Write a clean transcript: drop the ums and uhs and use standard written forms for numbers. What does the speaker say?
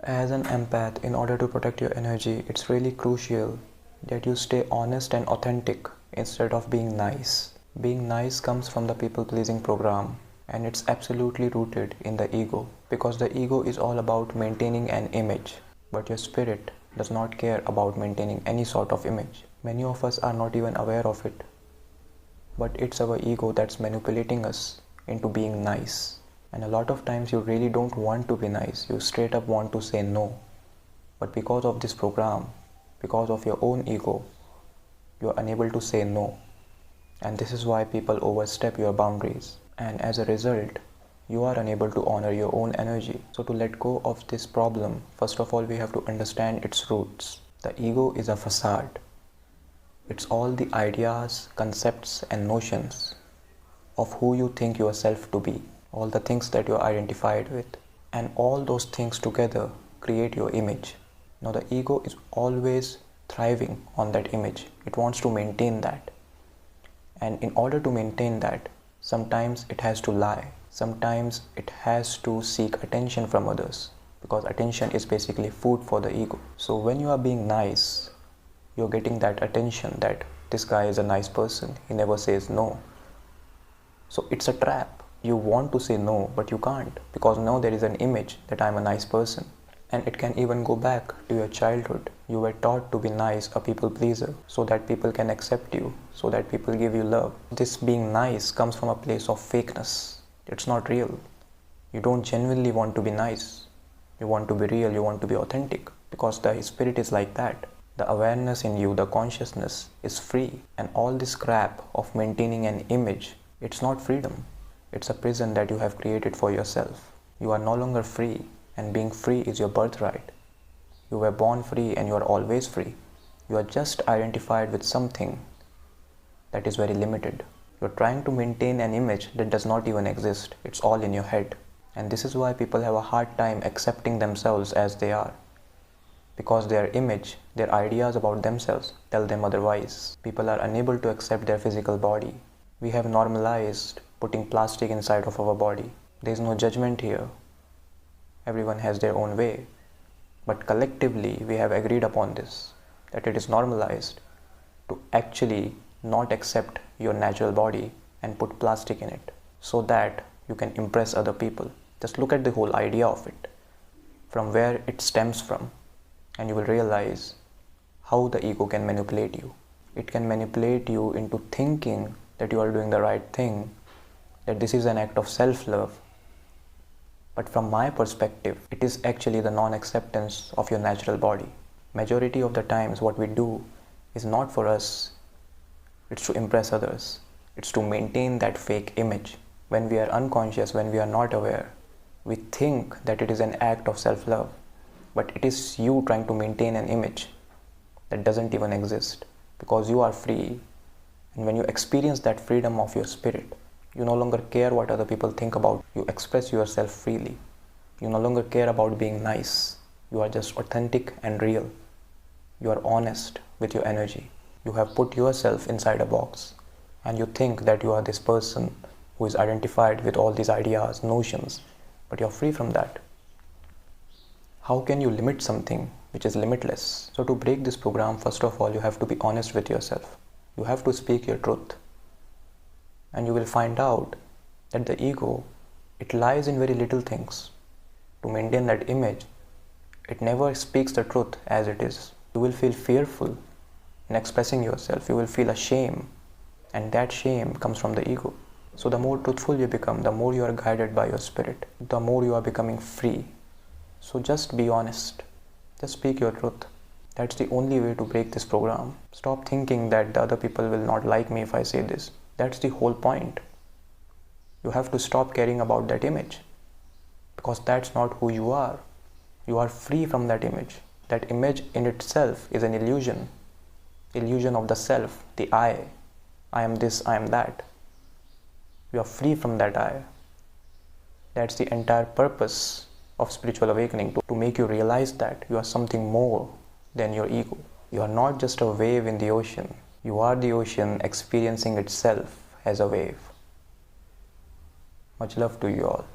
As an empath, in order to protect your energy, it's really crucial that you stay honest and authentic instead of being nice. Being nice comes from the people pleasing program, and it's absolutely rooted in the ego, because the ego is all about maintaining an image, but your spirit does not care about maintaining any sort of image. Many of us are not even aware of it, but it's our ego that's manipulating us into being nice. And a lot of times you really don't want to be nice, you straight up want to say no. But because of this program, because of your own ego, you are unable to say no. And this is why people overstep your boundaries. And as a result, you are unable to honor your own energy. So to let go of this problem, first of all, we have to understand its roots. The ego is a facade. It's all the ideas, concepts, and notions of who you think yourself to be, all the things that you're identified with. And all those things together create your image. Now, the ego is always thriving on that image. It wants to maintain that. And in order to maintain that, sometimes it has to lie. Sometimes it has to seek attention from others, because attention is basically food for the ego. So when you are being nice, you're getting that attention that this guy is a nice person, he never says no. So it's a trap. You want to say no, but you can't, because now there is an image that I'm a nice person. And it can even go back to your childhood. You were taught to be nice, a people pleaser, so that people can accept you, so that people give you love. This being nice comes from a place of fakeness. It's not real. You don't genuinely want to be nice. You want to be real, you want to be authentic, because the spirit is like that. The awareness in you, the consciousness is free. And all this crap of maintaining an image, it's not freedom. It's a prison that you have created for yourself. You are no longer free, and being free is your birthright. You were born free and you are always free. You are just identified with something that is very limited. You are trying to maintain an image that does not even exist. It's all in your head. And this is why people have a hard time accepting themselves as they are. Because their image, their ideas about themselves tell them otherwise. People are unable to accept their physical body. We have normalized putting plastic inside of our body. There is no judgment here. Everyone has their own way. But collectively, we have agreed upon this, that it is normalized to actually not accept your natural body and put plastic in it, so that you can impress other people. Just look at the whole idea of it, from where it stems from, and you will realize how the ego can manipulate you. It can manipulate you into thinking that you are doing the right thing, that this is an act of self-love. But from my perspective, it is actually the non-acceptance of your natural body. Majority of the times what we do is not for us, it's to impress others. It's to maintain that fake image. When we are unconscious, when we are not aware, we think that it is an act of self-love. But it is you trying to maintain an image that doesn't even exist, because you are free. And when you experience that freedom of your spirit, you no longer care what other people think about you. You express yourself freely. You no longer care about being nice. You are just authentic and real. You are honest with your energy. You have put yourself inside a box, and you think that you are this person who is identified with all these ideas, notions, but you are free from that. How can you limit something which is limitless? So to break this program, first of all, you have to be honest with yourself. You have to speak your truth. And you will find out that the ego, it lies in very little things. To maintain that image, it never speaks the truth as it is. You will feel fearful in expressing yourself. You will feel a shame, and that shame comes from the ego. So the more truthful you become, the more you are guided by your spirit, the more you are becoming free. So just be honest. Just speak your truth. That's the only way to break this program. Stop thinking that the other people will not like me if I say this. That's the whole point. You have to stop caring about that image, because that's not who you are. You are free from that image. That image in itself is an illusion. Illusion of the self, the I. I am this, I am that. You are free from that I. That's the entire purpose of spiritual awakening, to make you realize that you are something more than your ego. You are not just a wave in the ocean. You are the ocean experiencing itself as a wave. Much love to you all.